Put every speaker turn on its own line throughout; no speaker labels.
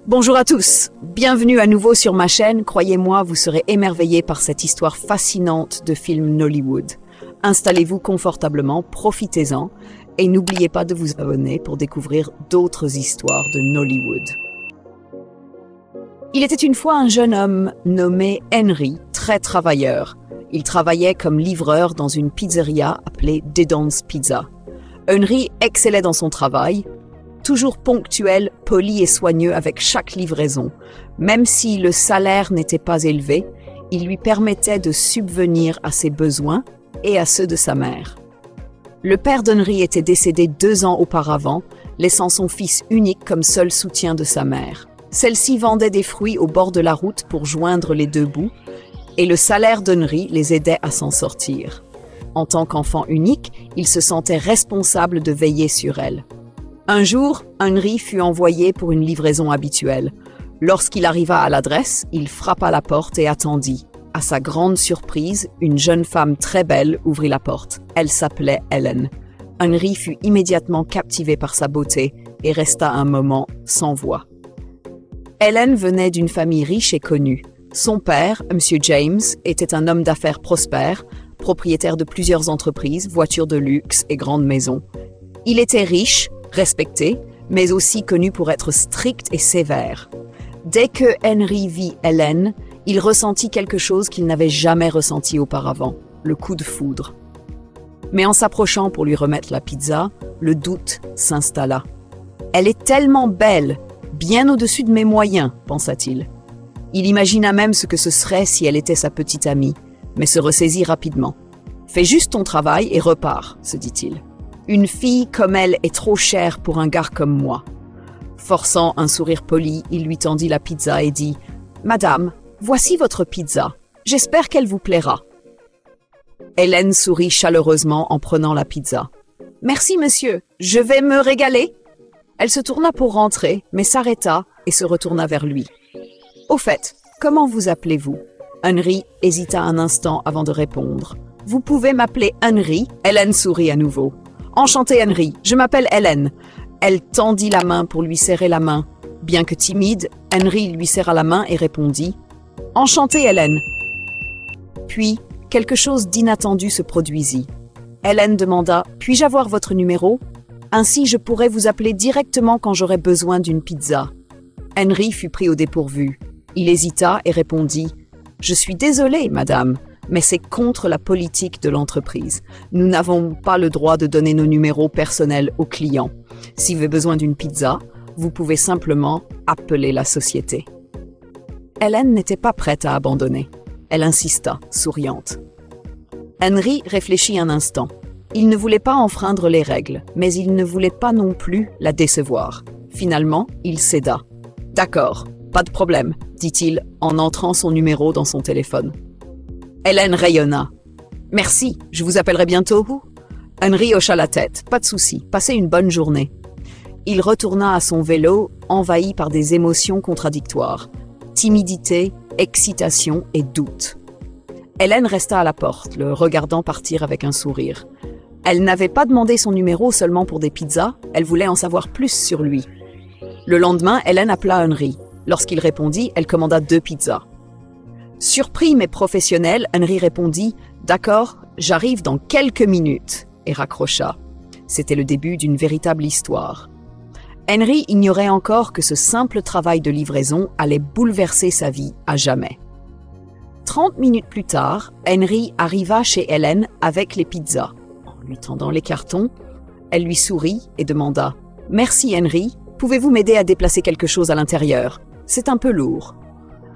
Bonjour à tous, bienvenue à nouveau sur ma chaîne. Croyez-moi, vous serez émerveillés par cette histoire fascinante de film Nollywood. Installez-vous confortablement, profitez-en et n'oubliez pas de vous abonner pour découvrir d'autres histoires de Nollywood. Il était une fois un jeune homme nommé Henry, très travailleur. Il travaillait comme livreur dans une pizzeria appelée Dedon's Pizza. Henry excellait dans son travail, toujours ponctuel, poli et soigneux avec chaque livraison. Même si le salaire n'était pas élevé, il lui permettait de subvenir à ses besoins et à ceux de sa mère. Le père d'Henry était décédé 2 ans auparavant, laissant son fils unique comme seul soutien de sa mère. Celle-ci vendait des fruits au bord de la route pour joindre les deux bouts, et le salaire d'Henry les aidait à s'en sortir. En tant qu'enfant unique, il se sentait responsable de veiller sur elle. Un jour, Henry fut envoyé pour une livraison habituelle. Lorsqu'il arriva à l'adresse, il frappa à la porte et attendit. À sa grande surprise, une jeune femme très belle ouvrit la porte. Elle s'appelait Helen. Henry fut immédiatement captivé par sa beauté et resta un moment sans voix. Helen venait d'une famille riche et connue. Son père, M. James, était un homme d'affaires prospère, propriétaire de plusieurs entreprises, voitures de luxe et grandes maisons. Il était riche, respecté, mais aussi connu pour être strict et sévère. Dès que Henry vit Helen, il ressentit quelque chose qu'il n'avait jamais ressenti auparavant, le coup de foudre. Mais en s'approchant pour lui remettre la pizza, le doute s'installa. « Elle est tellement belle, bien au-dessus de mes moyens », pensa-t-il. Il imagina même ce que ce serait si elle était sa petite amie, mais se ressaisit rapidement. « Fais juste ton travail et repars », se dit-il. Une fille comme elle est trop chère pour un gars comme moi. Forçant un sourire poli, il lui tendit la pizza et dit « Madame, voici votre pizza. J'espère qu'elle vous plaira. » Hélène sourit chaleureusement en prenant la pizza. « Merci, monsieur. Je vais me régaler. » Elle se tourna pour rentrer, mais s'arrêta et se retourna vers lui. « Au fait, comment vous appelez-vous » Henry hésita un instant avant de répondre. « Vous pouvez m'appeler Henry ?» Hélène sourit à nouveau. « Enchantée, Henry, je m'appelle Hélène. » Elle tendit la main pour lui serrer la main. Bien que timide, Henry lui serra la main et répondit « Enchantée, Hélène. » Puis, quelque chose d'inattendu se produisit. Hélène demanda « Puis-je avoir votre numéro ? Ainsi, je pourrais vous appeler directement quand j'aurai besoin d'une pizza. » Henry fut pris au dépourvu. Il hésita et répondit « Je suis désolé, madame. » Mais c'est contre la politique de l'entreprise. Nous n'avons pas le droit de donner nos numéros personnels aux clients. Si vous avez besoin d'une pizza, vous pouvez simplement appeler la société. Hélène n'était pas prête à abandonner. Elle insista, souriante. Henry réfléchit un instant. Il ne voulait pas enfreindre les règles, mais il ne voulait pas non plus la décevoir. Finalement, il céda. « D'accord, pas de problème, » dit-il en entrant son numéro dans son téléphone. Hélène rayonna. « Merci, je vous appellerai bientôt. » Henry hocha la tête. « Pas de souci, passez une bonne journée. » Il retourna à son vélo, envahi par des émotions contradictoires. Timidité, excitation et doute. Hélène resta à la porte, le regardant partir avec un sourire. Elle n'avait pas demandé son numéro seulement pour des pizzas, elle voulait en savoir plus sur lui. Le lendemain, Hélène appela Henry. Lorsqu'il répondit, elle commanda 2 pizzas. Surpris mais professionnel, Henry répondit « D'accord, j'arrive dans quelques minutes » et raccrocha. C'était le début d'une véritable histoire. Henry ignorait encore que ce simple travail de livraison allait bouleverser sa vie à jamais. 30 minutes plus tard, Henry arriva chez Hélène avec les pizzas. En lui tendant les cartons, elle lui sourit et demanda « Merci Henry, pouvez-vous m'aider à déplacer quelque chose à l'intérieur? C'est un peu lourd. »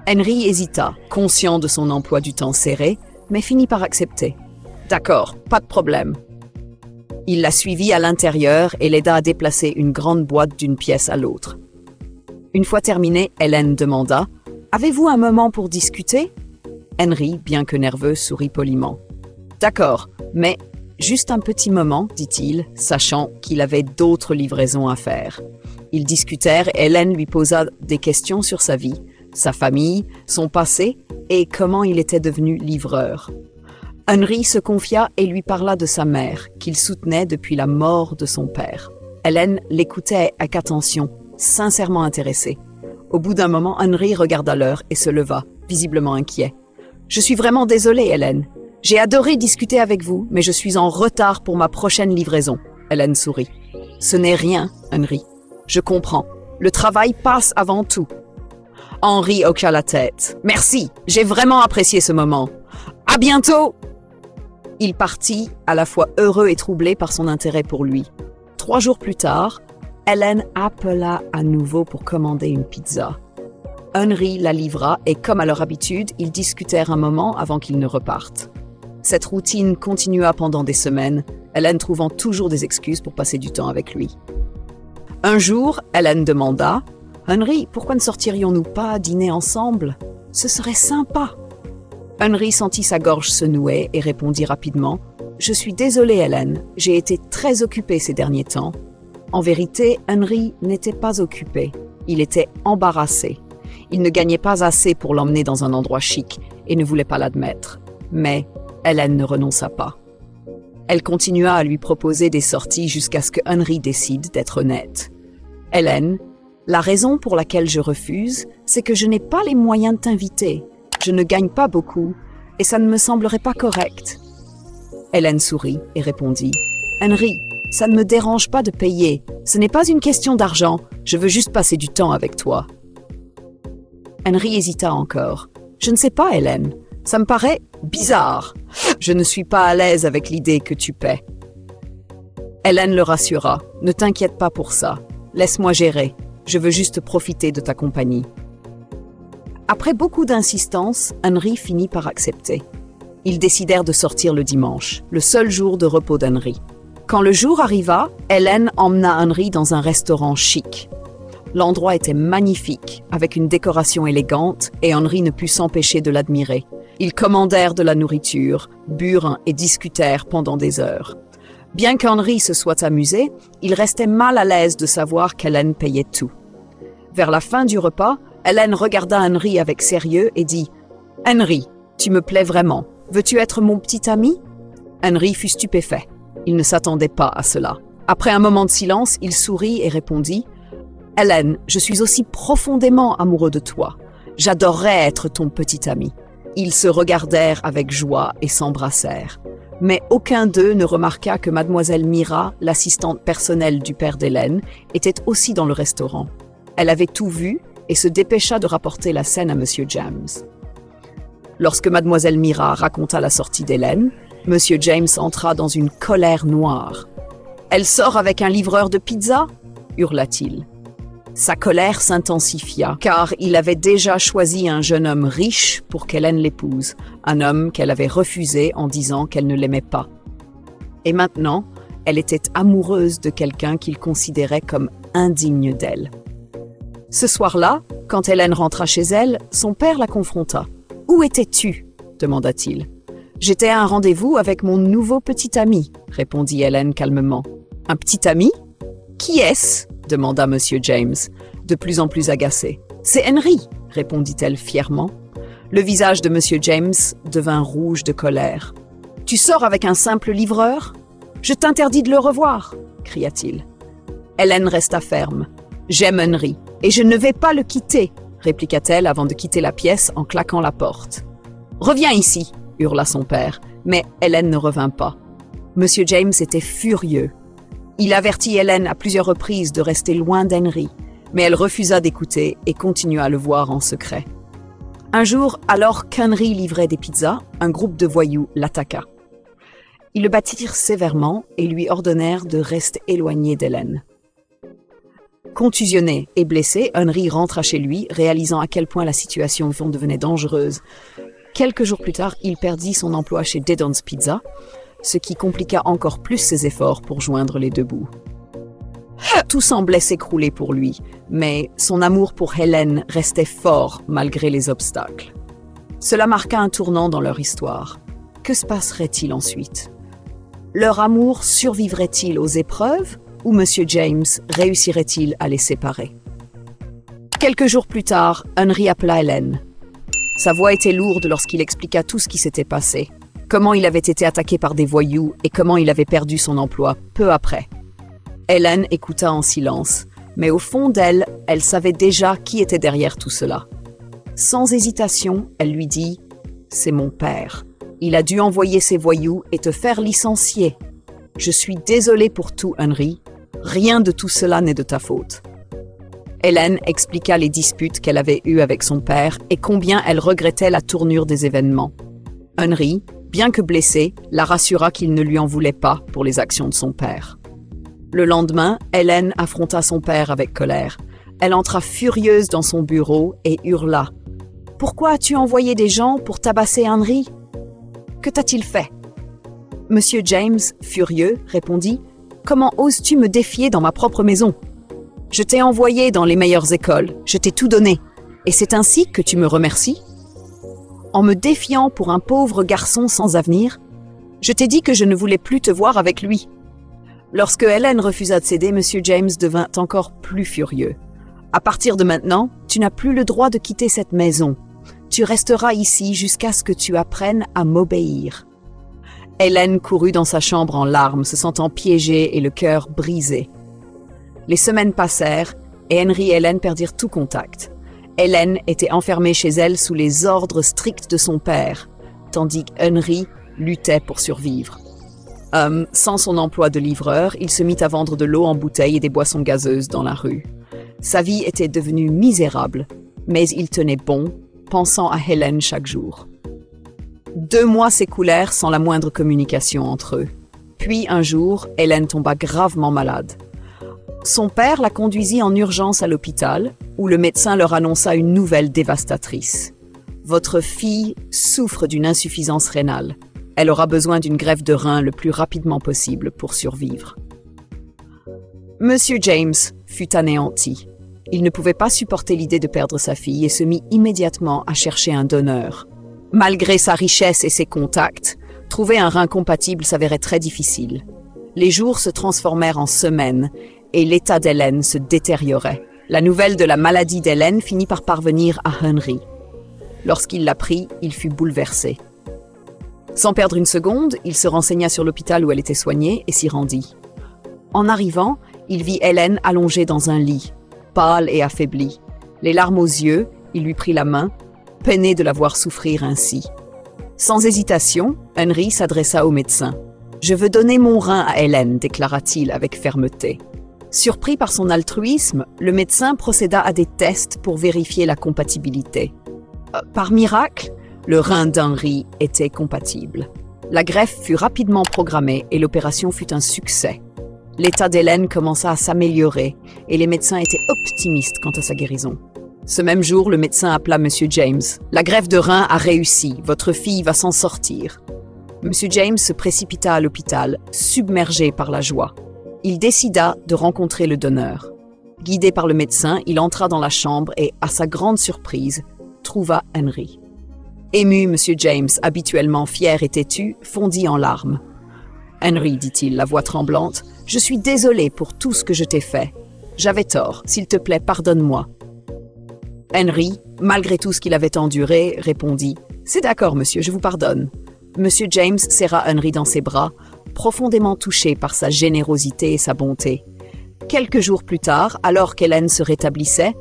Henry hésita, conscient de son emploi du temps serré, mais finit par accepter. « D'accord, pas de problème. » Il la suivit à l'intérieur et l'aida à déplacer une grande boîte d'une pièce à l'autre. Une fois terminé, Hélène demanda « Avez-vous un moment pour discuter ?» Henry, bien que nerveux, sourit poliment. « D'accord, mais juste un petit moment, dit-il, sachant qu'il avait d'autres livraisons à faire. » Ils discutèrent et Hélène lui posa des questions sur sa vie, sa famille, son passé et comment il était devenu livreur. Henry se confia et lui parla de sa mère, qu'il soutenait depuis la mort de son père. Hélène l'écoutait avec attention, sincèrement intéressée. Au bout d'un moment, Henry regarda l'heure et se leva, visiblement inquiet. « Je suis vraiment désolée, Hélène. J'ai adoré discuter avec vous, mais je suis en retard pour ma prochaine livraison. » Hélène sourit. « Ce n'est rien, Henry. Je comprends. Le travail passe avant tout. » Henry hocha la tête. « Merci, j'ai vraiment apprécié ce moment. À bientôt !» Il partit, à la fois heureux et troublé par son intérêt pour lui. 3 jours plus tard, Hélène appela à nouveau pour commander une pizza. Henry la livra et, comme à leur habitude, ils discutèrent un moment avant qu'ils ne repartent. Cette routine continua pendant des semaines, Hélène trouvant toujours des excuses pour passer du temps avec lui. Un jour, Hélène demanda « Henry, pourquoi ne sortirions-nous pas dîner ensemble? Ce serait sympa !» Henry sentit sa gorge se nouer et répondit rapidement « Je suis désolée, Hélène, j'ai été très occupé ces derniers temps. » En vérité, Henry n'était pas occupé, il était embarrassé. Il ne gagnait pas assez pour l'emmener dans un endroit chic et ne voulait pas l'admettre. Mais Hélène ne renonça pas. Elle continua à lui proposer des sorties jusqu'à ce que Henry décide d'être honnête. « Hélène, la raison pour laquelle je refuse, c'est que je n'ai pas les moyens de t'inviter. Je ne gagne pas beaucoup et ça ne me semblerait pas correct. » Hélène sourit et répondit « Henry, ça ne me dérange pas de payer. Ce n'est pas une question d'argent. Je veux juste passer du temps avec toi. » Henry hésita encore. « Je ne sais pas, Hélène. Ça me paraît bizarre. Je ne suis pas à l'aise avec l'idée que tu paies. » Hélène le rassura. « Ne t'inquiète pas pour ça. Laisse-moi gérer. Je veux juste profiter de ta compagnie. » Après beaucoup d'insistance, Henry finit par accepter. Ils décidèrent de sortir le dimanche, le seul jour de repos d'Henry. Quand le jour arriva, Hélène emmena Henry dans un restaurant chic. L'endroit était magnifique, avec une décoration élégante, et Henry ne put s'empêcher de l'admirer. Ils commandèrent de la nourriture, burent et discutèrent pendant des heures. Bien qu'Henry se soit amusé, il restait mal à l'aise de savoir qu'Hélène payait tout. Vers la fin du repas, Hélène regarda Henry avec sérieux et dit « Henry, tu me plais vraiment. Veux-tu être mon petit ami ?» Henry fut stupéfait. Il ne s'attendait pas à cela. Après un moment de silence, il sourit et répondit « Hélène, je suis aussi profondément amoureux de toi. J'adorerais être ton petit ami. » Ils se regardèrent avec joie et s'embrassèrent. Mais aucun d'eux ne remarqua que mademoiselle Mira, l'assistante personnelle du père d'Hélène, était aussi dans le restaurant. Elle avait tout vu et se dépêcha de rapporter la scène à Monsieur James. Lorsque mademoiselle Mira raconta la sortie d'Hélène, Monsieur James entra dans une colère noire. « Elle sort avec un livreur de pizza ?» hurla-t-il. Sa colère s'intensifia, car il avait déjà choisi un jeune homme riche pour qu'Hélène l'épouse, un homme qu'elle avait refusé en disant qu'elle ne l'aimait pas. Et maintenant, elle était amoureuse de quelqu'un qu'il considérait comme indigne d'elle. Ce soir-là, quand Hélène rentra chez elle, son père la confronta. « Où étais-tu » demanda-t-il. « J'étais à un rendez-vous avec mon nouveau petit ami » répondit Hélène calmement. « Un petit ami ? Qui est-ce » demanda Monsieur James, de plus en plus agacé. « C'est Henry » répondit-elle fièrement. Le visage de Monsieur James devint rouge de colère. « Tu sors avec un simple livreur ? Je t'interdis de le revoir » cria-t-il. Hélène resta ferme. « J'aime Henry, et je ne vais pas le quitter » répliqua-t-elle avant de quitter la pièce en claquant la porte. « Reviens ici » hurla son père, mais Hélène ne revint pas. Monsieur James était furieux. Il avertit Hélène à plusieurs reprises de rester loin d'Henry, mais elle refusa d'écouter et continua à le voir en secret. Un jour, alors qu'Henry livrait des pizzas, un groupe de voyous l'attaqua. Ils le battirent sévèrement et lui ordonnèrent de rester éloigné d'Hélène. Contusionné et blessé, Henry rentra chez lui, réalisant à quel point la situation devenait dangereuse. Quelques jours plus tard, il perdit son emploi chez Dedon's Pizza, ce qui compliqua encore plus ses efforts pour joindre les deux bouts. Tout semblait s'écrouler pour lui, mais son amour pour Hélène restait fort malgré les obstacles. Cela marqua un tournant dans leur histoire. Que se passerait-il ensuite? Leur amour survivrait-il aux épreuves ou Monsieur James réussirait-il à les séparer? Quelques jours plus tard, Henry appela Hélène. Sa voix était lourde lorsqu'il expliqua tout ce qui s'était passé, comment il avait été attaqué par des voyous et comment il avait perdu son emploi peu après. Hélène écouta en silence, Mais au fond d'elle, elle savait déjà qui était derrière tout cela. Sans hésitation, elle lui dit « C'est mon père. Il a dû envoyer ses voyous et te faire licencier. Je suis désolée pour tout, Henry. Rien de tout cela n'est de ta faute. » Hélène expliqua les disputes qu'elle avait eues avec son père et combien elle regrettait la tournure des événements. Henry, bien que blessé, la rassura qu'il ne lui en voulait pas pour les actions de son père. Le lendemain, Hélène affronta son père avec colère. Elle entra furieuse dans son bureau et hurla « Pourquoi as-tu envoyé des gens pour tabasser Henry? Que t'a-t-il fait ?» Monsieur James, furieux, répondit « Comment oses-tu me défier dans ma propre maison? Je t'ai envoyé dans les meilleures écoles, je t'ai tout donné, et c'est ainsi que tu me remercies? En me défiant pour un pauvre garçon sans avenir, je t'ai dit que je ne voulais plus te voir avec lui. » Lorsque Hélène refusa de céder, Monsieur James devint encore plus furieux. « À partir de maintenant, tu n'as plus le droit de quitter cette maison. Tu resteras ici jusqu'à ce que tu apprennes à m'obéir. » Hélène courut dans sa chambre en larmes, se sentant piégée et le cœur brisé. Les semaines passèrent et Henry et Hélène perdirent tout contact. Hélène était enfermée chez elle sous les ordres stricts de son père, tandis qu'Henry luttait pour survivre. Sans son emploi de livreur, il se mit à vendre de l'eau en bouteille et des boissons gazeuses dans la rue. Sa vie était devenue misérable, mais il tenait bon, pensant à Hélène chaque jour. 2 mois s'écoulèrent sans la moindre communication entre eux. Puis un jour, Hélène tomba gravement malade. Son père la conduisit en urgence à l'hôpital, où le médecin leur annonça une nouvelle dévastatrice. « Votre fille souffre d'une insuffisance rénale. Elle aura besoin d'une greffe de rein le plus rapidement possible pour survivre. » Monsieur James fut anéanti. Il ne pouvait pas supporter l'idée de perdre sa fille et se mit immédiatement à chercher un donneur. Malgré sa richesse et ses contacts, trouver un rein compatible s'avérait très difficile. Les jours se transformèrent en semaines et l'état d'Hélène se détériorait. La nouvelle de la maladie d'Hélène finit par parvenir à Henry. Lorsqu'il l'apprit, il fut bouleversé. Sans perdre une seconde, il se renseigna sur l'hôpital où elle était soignée et s'y rendit. En arrivant, il vit Hélène allongée dans un lit, pâle et affaiblie. Les larmes aux yeux, il lui prit la main, peiné de la voir souffrir ainsi. Sans hésitation, Henry s'adressa au médecin. « Je veux donner mon rein à Hélène », déclara-t-il avec fermeté. Surpris par son altruisme, le médecin procéda à des tests pour vérifier la compatibilité. Par miracle, le rein d'Henry était compatible. La greffe fut rapidement programmée et l'opération fut un succès. L'état d'Hélène commença à s'améliorer et les médecins étaient optimistes quant à sa guérison. Ce même jour, le médecin appela Monsieur James. « La greffe de rein a réussi, votre fille va s'en sortir. » Monsieur James se précipita à l'hôpital, submergé par la joie. Il décida de rencontrer le donneur. Guidé par le médecin, il entra dans la chambre et, à sa grande surprise, trouva Henry. Ému, Monsieur James, habituellement fier et têtu, fondit en larmes. « Henry, dit-il, la voix tremblante, je suis désolé pour tout ce que je t'ai fait. J'avais tort, s'il te plaît, pardonne-moi. » Henry, malgré tout ce qu'il avait enduré, répondit « C'est d'accord, monsieur, je vous pardonne. » Monsieur James serra Henry dans ses bras, profondément touché par sa générosité et sa bonté. Quelques jours plus tard, alors qu'Hélène se rétablissait,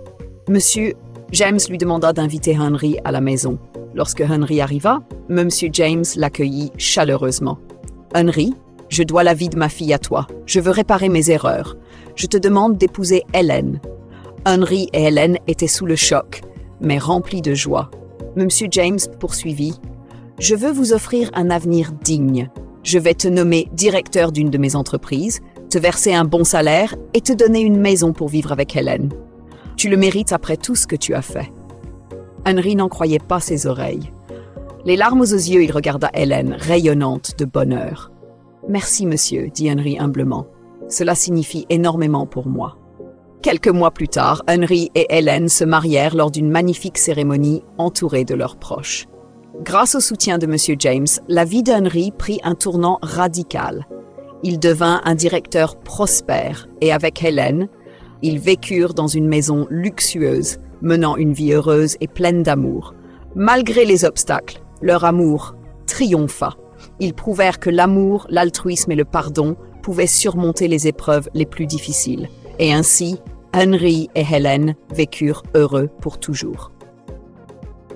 Monsieur James lui demanda d'inviter Henry à la maison. Lorsque Henry arriva, Monsieur James l'accueillit chaleureusement. « Henry, je dois la vie de ma fille à toi. Je veux réparer mes erreurs. Je te demande d'épouser Hélène. » Henry et Hélène étaient sous le choc, mais remplis de joie. Monsieur James poursuivit. « Je veux vous offrir un avenir digne. Je vais te nommer directeur d'une de mes entreprises, te verser un bon salaire et te donner une maison pour vivre avec Hélène. Tu le mérites après tout ce que tu as fait. » Henry n'en croyait pas ses oreilles. Les larmes aux yeux, il regarda Hélène, rayonnante de bonheur. « Merci, monsieur, dit Henry humblement. Cela signifie énormément pour moi. » Quelques mois plus tard, Henry et Hélène se marièrent lors d'une magnifique cérémonie entourée de leurs proches. Grâce au soutien de Monsieur James, la vie d'Henry prit un tournant radical. Il devint un directeur prospère et avec Hélène, ils vécurent dans une maison luxueuse, menant une vie heureuse et pleine d'amour. Malgré les obstacles, leur amour triompha. Ils prouvèrent que l'amour, l'altruisme et le pardon pouvaient surmonter les épreuves les plus difficiles. Et ainsi, Henry et Helen vécurent heureux pour toujours.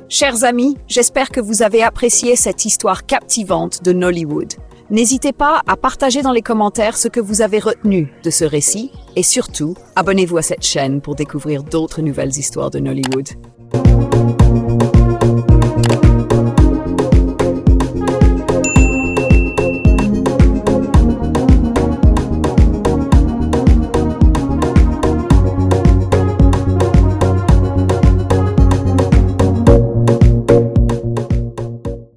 Chers amis, j'espère que vous avez apprécié cette histoire captivante de Nollywood. N'hésitez pas à partager dans les commentaires ce que vous avez retenu de ce récit et surtout, abonnez-vous à cette chaîne pour découvrir d'autres nouvelles histoires de Nollywood.